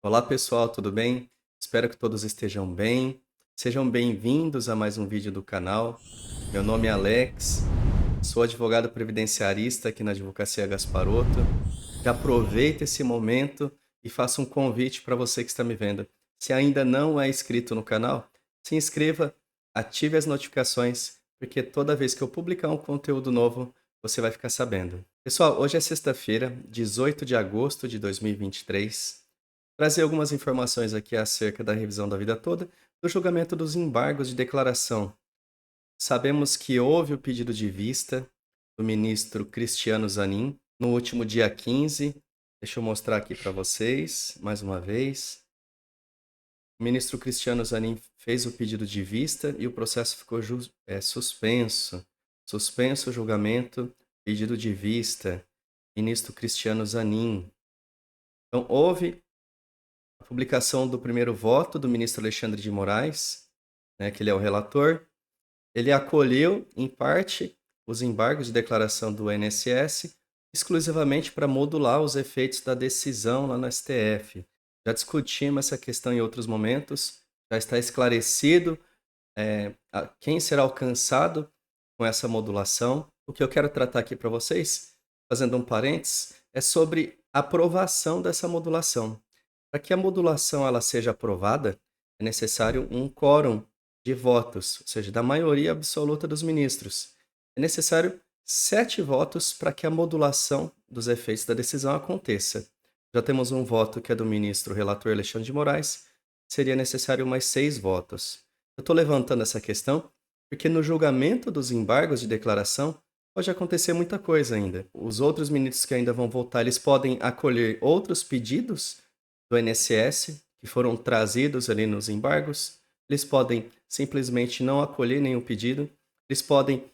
Olá pessoal, tudo bem? Espero que todos estejam bem. Sejam bem-vindos a mais um vídeo do canal. Meu nome é Alex, sou advogado previdenciarista aqui na Advocacia Gasparotto. Já aproveita esse momento e faça um convite para você que está me vendo. Se ainda não é inscrito no canal, se inscreva, ative as notificações, porque toda vez que eu publicar um conteúdo novo, você vai ficar sabendo. Pessoal, hoje é sexta-feira, 18 de agosto de 2023. Trazer algumas informações aqui acerca da revisão da vida toda, do julgamento dos embargos de declaração. Sabemos que houve o pedido de vista do ministro Cristiano Zanin no último dia 15. Deixa eu mostrar aqui para vocês, mais uma vez. O ministro Cristiano Zanin fez o pedido de vista e o processo ficou suspenso. Suspenso o julgamento, pedido de vista, ministro Cristiano Zanin. Então, houve a publicação do primeiro voto do ministro Alexandre de Moraes, né, que ele é o relator. Ele acolheu, em parte, os embargos de declaração do INSS, exclusivamente para modular os efeitos da decisão lá no STF. Já discutimos essa questão em outros momentos, já está esclarecido quem será alcançado com essa modulação. O que eu quero tratar aqui para vocês, fazendo um parênteses, é sobre a aprovação dessa modulação. Para que a modulação ela seja aprovada, é necessário um quórum de votos, ou seja, da maioria absoluta dos ministros. É necessário 7 votos para que a modulação dos efeitos da decisão aconteça. Já temos um voto que é do ministro relator Alexandre de Moraes, seria necessário mais 6 votos. Eu estou levantando essa questão porque no julgamento dos embargos de declaração pode acontecer muita coisa ainda. Os outros ministros que ainda vão votar, eles podem acolher outros pedidos do INSS que foram trazidos ali nos embargos. Eles podem simplesmente não acolher nenhum pedido. Eles podem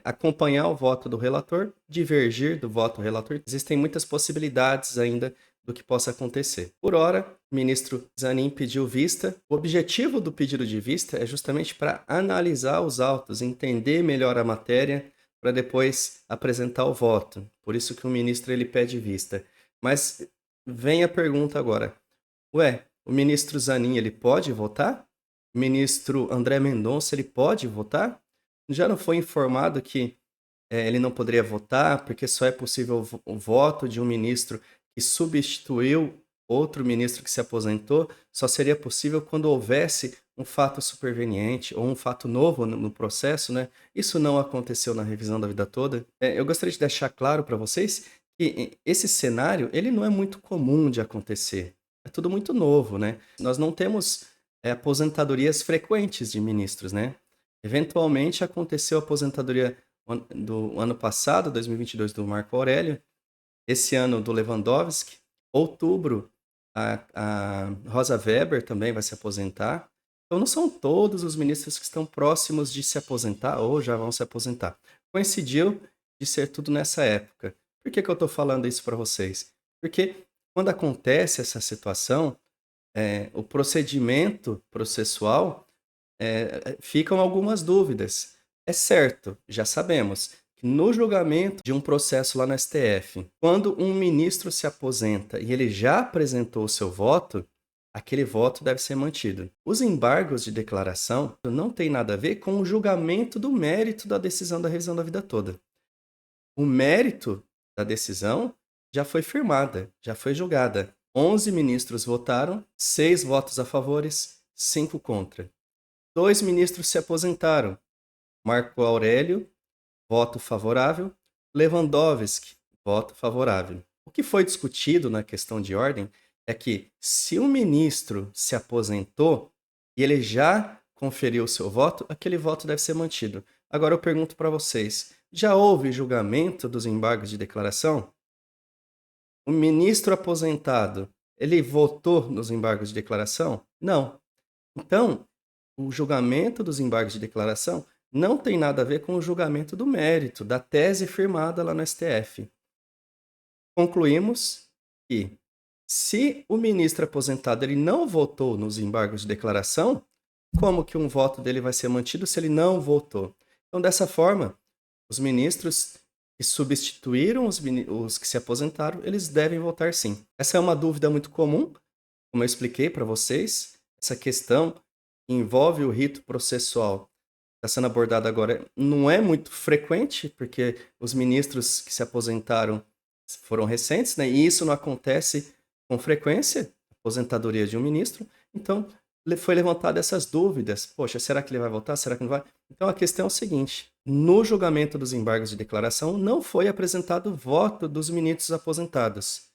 acompanhar o voto do relator, divergir do voto do relator. Existem muitas possibilidades ainda do que possa acontecer. Por ora, o ministro Zanin pediu vista. O objetivo do pedido de vista é justamente para analisar os autos, entender melhor a matéria, para depois apresentar o voto. Por isso que o ministro ele pede vista. Mas vem a pergunta agora. Ué, o ministro Zanin ele pode votar? O ministro André Mendonça ele pode votar? Já não foi informado que ele não poderia votar porque só é possível o voto de um ministro que substituiu outro ministro que se aposentou, só seria possível quando houvesse um fato superveniente ou um fato novo no processo, né? Isso não aconteceu na revisão da vida toda. Eu gostaria de deixar claro para vocês que esse cenário ele não é muito comum de acontecer. É tudo muito novo, né? Nós não temos aposentadorias frequentes de ministros, né? Eventualmente aconteceu a aposentadoria do ano passado, 2022, do Marco Aurélio, esse ano do Lewandowski, outubro a Rosa Weber também vai se aposentar. Então não são todos os ministros que estão próximos de se aposentar ou já vão se aposentar. Coincidiu de ser tudo nessa época. Por que eu estou falando isso para vocês? Porque quando acontece essa situação, o procedimento processual ficam algumas dúvidas. É certo, já sabemos que no julgamento de um processo lá no STF, quando um ministro se aposenta e ele já apresentou o seu voto, aquele voto deve ser mantido. Os embargos de declaração não têm nada a ver com o julgamento do mérito da decisão da revisão da vida toda. O mérito da decisão já foi firmada, já foi julgada. 11 ministros votaram, 6 votos a favores, 5 contra. 2 ministros se aposentaram. Marco Aurélio, voto favorável. Lewandowski, voto favorável. O que foi discutido na questão de ordem é que, se um ministro se aposentou e ele já conferiu o seu voto, aquele voto deve ser mantido. Agora eu pergunto para vocês: já houve julgamento dos embargos de declaração? O ministro aposentado, ele votou nos embargos de declaração? Não. Então, o julgamento dos embargos de declaração não tem nada a ver com o julgamento do mérito, da tese firmada lá no STF. Concluímos que, se o ministro aposentado ele não votou nos embargos de declaração, como que um voto dele vai ser mantido se ele não votou? Então, dessa forma, os ministros que substituíram os que se aposentaram, eles devem votar sim. Essa é uma dúvida muito comum, Como eu expliquei para vocês, essa questão que envolve o rito processual está sendo abordada agora. Não é muito frequente, porque os ministros que se aposentaram foram recentes, né? E isso não acontece com frequência, a aposentadoria de um ministro. Então, foi levantada essas dúvidas. Poxa, será que ele vai voltar? Será que não vai? Então, a questão é o seguinte: no julgamento dos embargos de declaração, não foi apresentado voto dos ministros aposentados.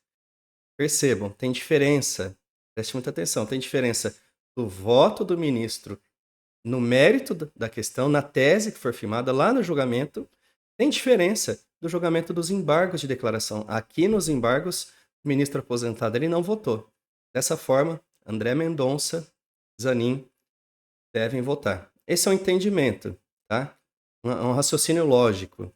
Percebam, tem diferença. Preste muita atenção, tem diferença do voto do ministro no mérito da questão, na tese que for firmada lá no julgamento, tem diferença do julgamento dos embargos de declaração. Aqui nos embargos, o ministro aposentado ele não votou. Dessa forma, André Mendonça, Zanin devem votar. Esse é um entendimento, tá? Um raciocínio lógico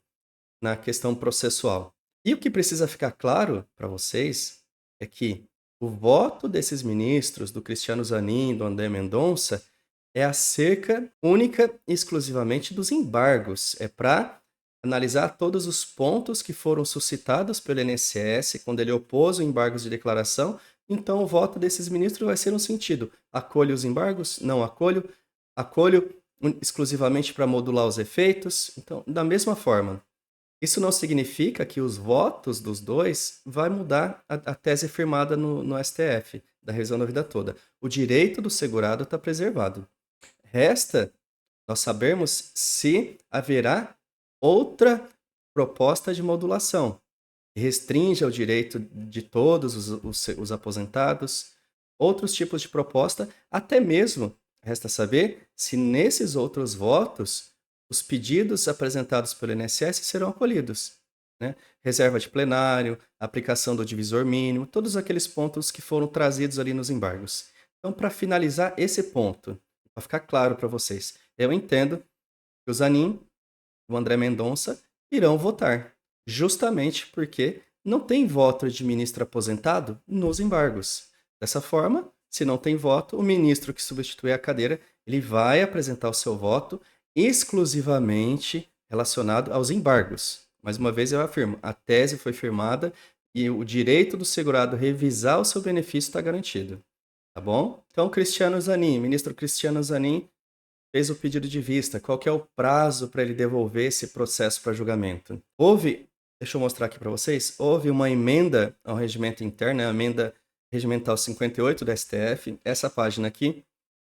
na questão processual. E o que precisa ficar claro para vocês é que o voto desses ministros, do Cristiano Zanin, do André Mendonça, é acerca única e exclusivamente dos embargos. É para analisar todos os pontos que foram suscitados pelo INSS quando ele opôs o embargos de declaração. Então, o voto desses ministros vai ser no sentido: acolho os embargos? Não acolho. Acolho exclusivamente para modular os efeitos? Então, da mesma forma. Isso não significa que os votos dos dois vai mudar a tese firmada no STF, da revisão da vida toda. O direito do segurado está preservado. Resta nós sabermos se haverá outra proposta de modulação que restrinja o direito de todos os aposentados, outros tipos de proposta, até mesmo, resta saber se nesses outros votos os pedidos apresentados pelo INSS serão acolhidos, né? Reserva de plenário, aplicação do divisor mínimo, todos aqueles pontos que foram trazidos ali nos embargos. Então, para finalizar esse ponto, para ficar claro para vocês, eu entendo que o Zanin e o André Mendonça irão votar, justamente porque não tem voto de ministro aposentado nos embargos. Dessa forma, se não tem voto, o ministro que substitui a cadeira, ele vai apresentar o seu voto exclusivamente relacionado aos embargos. Mais uma vez eu afirmo, a tese foi firmada e o direito do segurado revisar o seu benefício está garantido. Tá bom? Então, Cristiano Zanin, ministro Cristiano Zanin, fez o pedido de vista. Qual que é o prazo para ele devolver esse processo para julgamento? Deixa eu mostrar aqui para vocês, houve uma emenda ao regimento interno, a emenda regimental 58 da STF, essa página aqui,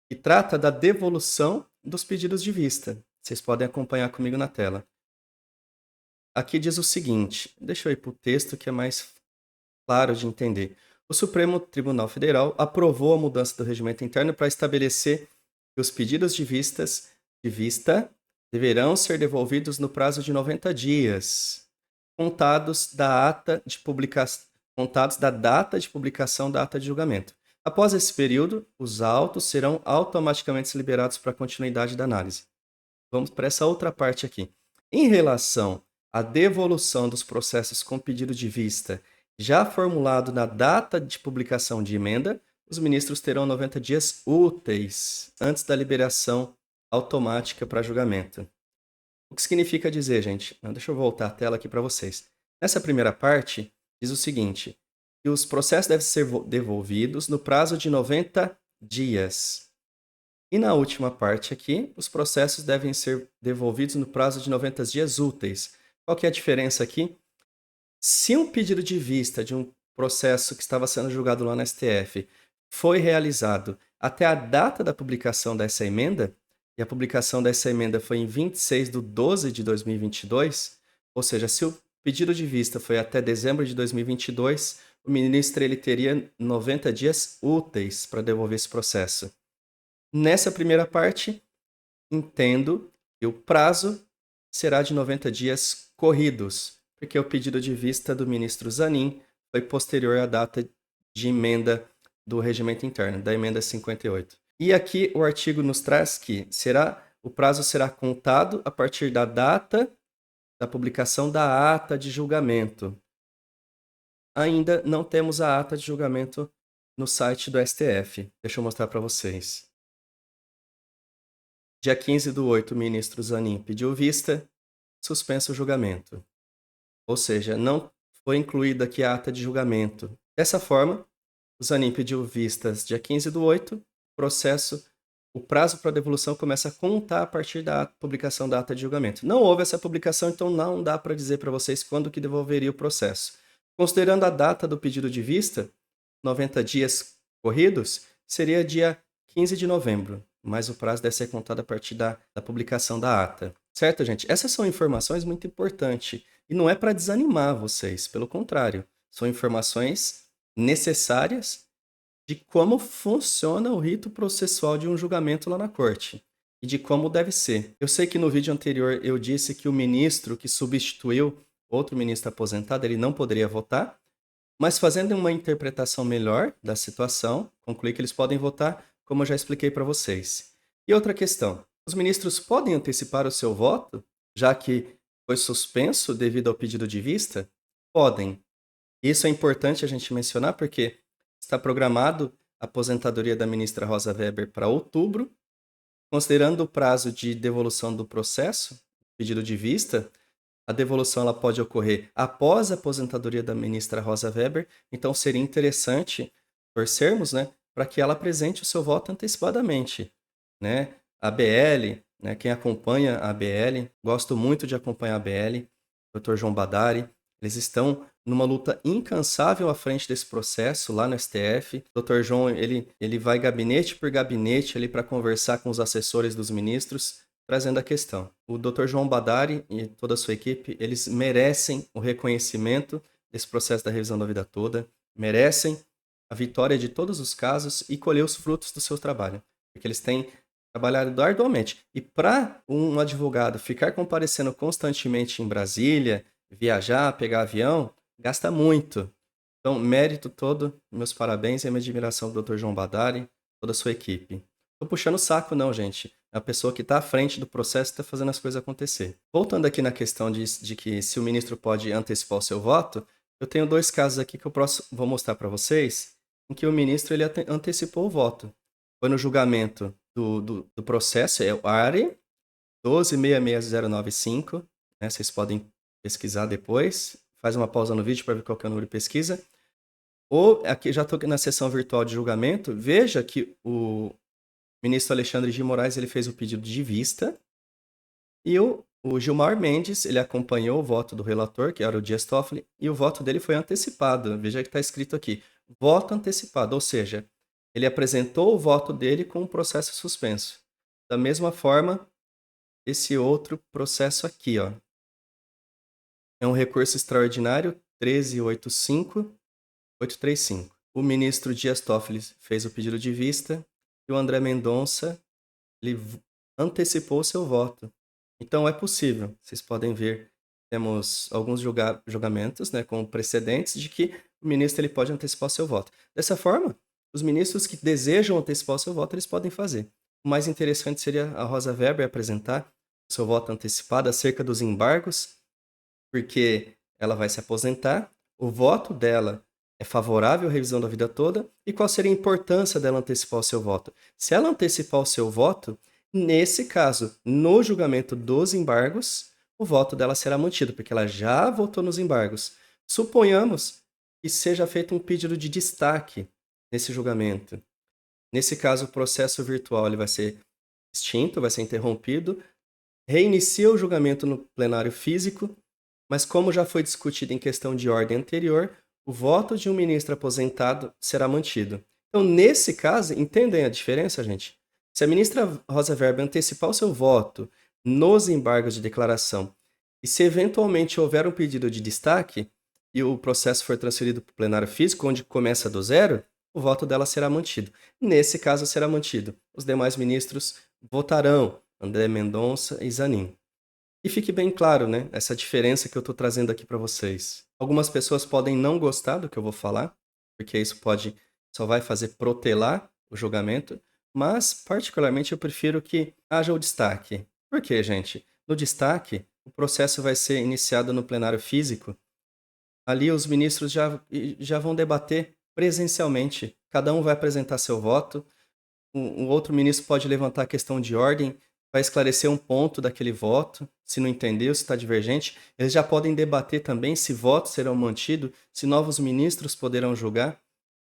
que trata da devolução dos pedidos de vista. Vocês podem acompanhar comigo na tela. Aqui diz o seguinte, deixa eu ir para o texto que é mais claro de entender. O Supremo Tribunal Federal aprovou a mudança do regimento interno para estabelecer que os pedidos de vista deverão ser devolvidos no prazo de 90 dias, contados da data de publicação da ata de julgamento. Após esse período, os autos serão automaticamente liberados para a continuidade da análise. Vamos para essa outra parte aqui. Em relação à devolução dos processos com pedido de vista já formulado na data de publicação de emenda, os ministros terão 90 dias úteis antes da liberação automática para julgamento. O que significa dizer, gente? Deixa eu voltar a tela aqui para vocês. Nessa primeira parte, diz o seguinte, que os processos devem ser devolvidos no prazo de 90 dias. E na última parte aqui, os processos devem ser devolvidos no prazo de 90 dias úteis. Qual que é a diferença aqui? Se um pedido de vista de um processo que estava sendo julgado lá no STF foi realizado até a data da publicação dessa emenda, e a publicação dessa emenda foi em 26 de 12 de 2022, ou seja, se o pedido de vista foi até dezembro de 2022, o ministro ele teria 90 dias úteis para devolver esse processo. Nessa primeira parte, entendo que o prazo será de 90 dias corridos, porque o pedido de vista do ministro Zanin foi posterior à data de emenda do regimento interno, da emenda 58. E aqui o artigo nos traz que o prazo será contado a partir da data da publicação da ata de julgamento. Ainda não temos a ata de julgamento no site do STF. Deixa eu mostrar para vocês. Dia 15/8, o ministro Zanin pediu vista, suspenso o julgamento. Ou seja, não foi incluída aqui a ata de julgamento. Dessa forma, O Zanin pediu vistas dia 15/8, o prazo para devolução começa a contar a partir da publicação da ata de julgamento. Não houve essa publicação, então não dá para dizer para vocês quando que devolveria o processo. Considerando a data do pedido de vista, 90 dias corridos, seria dia 15 de novembro, mas o prazo deve ser contado a partir da publicação da ata. Certo, gente? Essas são informações muito importantes e não é para desanimar vocês, pelo contrário, são informações necessárias de como funciona o rito processual de um julgamento lá na corte e de como deve ser. Eu sei que no vídeo anterior eu disse que o ministro que substituiu outro ministro aposentado, ele não poderia votar, mas fazendo uma interpretação melhor da situação, concluí que eles podem votar, como eu já expliquei para vocês. E outra questão, os ministros podem antecipar o seu voto, já que foi suspenso devido ao pedido de vista? Podem. Isso é importante a gente mencionar porque está programado a aposentadoria da ministra Rosa Weber para outubro. Considerando o prazo de devolução do processo, pedido de vista, a devolução ela pode ocorrer após a aposentadoria da ministra Rosa Weber, então seria interessante torcermos, né, para que ela apresente o seu voto antecipadamente, né? A ABL, né, quem acompanha a ABL, gosto muito de acompanhar a ABL, Dr. João Badari, eles estão numa luta incansável à frente desse processo lá no STF. O Dr. João, ele vai gabinete por gabinete ali para conversar com os assessores dos ministros, trazendo a questão. O Dr. João Badari e toda a sua equipe, eles merecem o reconhecimento desse processo da revisão da vida toda, merecem a vitória de todos os casos e colher os frutos do seu trabalho, porque eles têm trabalhado arduamente. E para um advogado ficar comparecendo constantemente em Brasília, viajar, pegar avião, gasta muito. Então, mérito todo, meus parabéns e a minha admiração do Dr. João Badari, toda a sua equipe. Tô puxando o saco não, gente. É a pessoa que está à frente do processo e está fazendo as coisas acontecer. Voltando aqui na questão de que se o ministro pode antecipar o seu voto, eu tenho 2 casos aqui que eu vou mostrar para vocês, em que o ministro ele antecipou o voto. Foi no julgamento do processo, é o ARE 1266095, né? Vocês podem pesquisar depois, faz uma pausa no vídeo para ver qual que é o número de pesquisa. Ou aqui já estou na sessão virtual de julgamento, veja que o ministro Alexandre de Moraes ele fez o pedido de vista e o Gilmar Mendes ele acompanhou o voto do relator, que era o Dias Toffoli, e o voto dele foi antecipado. Veja que está escrito aqui, voto antecipado, ou seja, ele apresentou o voto dele com o processo suspenso. Da mesma forma, esse outro processo aqui, ó, é um recurso extraordinário 1385835. O ministro Dias Toffoli fez o pedido de vista e o André Mendonça ele antecipou o seu voto. Então é possível, vocês podem ver, temos alguns julgamentos, né, com precedentes de que o ministro ele pode antecipar o seu voto. Dessa forma, os ministros que desejam antecipar o seu voto, eles podem fazer. O mais interessante seria a Rosa Weber apresentar o seu voto antecipado acerca dos embargos, porque ela vai se aposentar, o voto dela é favorável à revisão da vida toda, e qual seria a importância dela antecipar o seu voto? Se ela antecipar o seu voto, nesse caso, no julgamento dos embargos, o voto dela será mantido, porque ela já votou nos embargos. Suponhamos que seja feito um pedido de destaque nesse julgamento. Nesse caso, o processo virtual ele vai ser extinto, vai ser interrompido, reinicia o julgamento no plenário físico, mas como já foi discutido em questão de ordem anterior, o voto de um ministro aposentado será mantido. Então, nesse caso, entendem a diferença, gente? Se a ministra Rosa Weber antecipar o seu voto nos embargos de declaração e se eventualmente houver um pedido de destaque e o processo for transferido para o plenário físico, onde começa do zero, o voto dela será mantido. Nesse caso, será mantido. Os demais ministros votarão, André Mendonça e Zanin. E fique bem claro, né, essa diferença que eu estou trazendo aqui para vocês. Algumas pessoas podem não gostar do que eu vou falar, porque isso só vai fazer protelar o julgamento, mas particularmente eu prefiro que haja o destaque. Por quê, gente? No destaque, o processo vai ser iniciado no plenário físico. Ali os ministros já vão debater presencialmente. Cada um vai apresentar seu voto. Um outro ministro pode levantar a questão de ordem, vai esclarecer um ponto daquele voto, se não entendeu, se está divergente. Eles já podem debater também se votos serão mantidos, se novos ministros poderão julgar.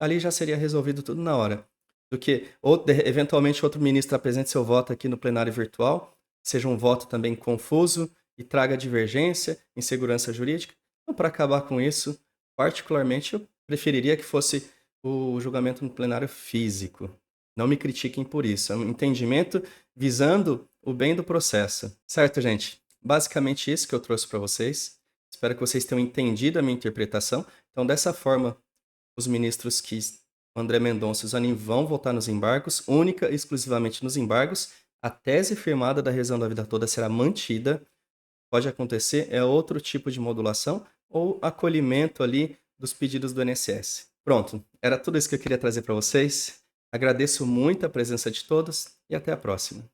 ali já seria resolvido tudo na hora. Do que, ou eventualmente, outro ministro apresente seu voto aqui no plenário virtual, seja um voto também confuso e traga divergência, insegurança jurídica. Então, para acabar com isso, particularmente, eu preferiria que fosse o julgamento no plenário físico. Não me critiquem por isso. É um entendimento visando o bem do processo. Certo, gente? Basicamente isso que eu trouxe para vocês. Espero que vocês tenham entendido a minha interpretação. Então, dessa forma, os ministros André Mendonça e Zanin vão votar nos embargos, única e exclusivamente nos embargos. A tese firmada da revisão da vida toda será mantida. Pode acontecer, é outro tipo de modulação ou acolhimento ali dos pedidos do INSS. Pronto, era tudo isso que eu queria trazer para vocês. Agradeço muito a presença de todos e até a próxima.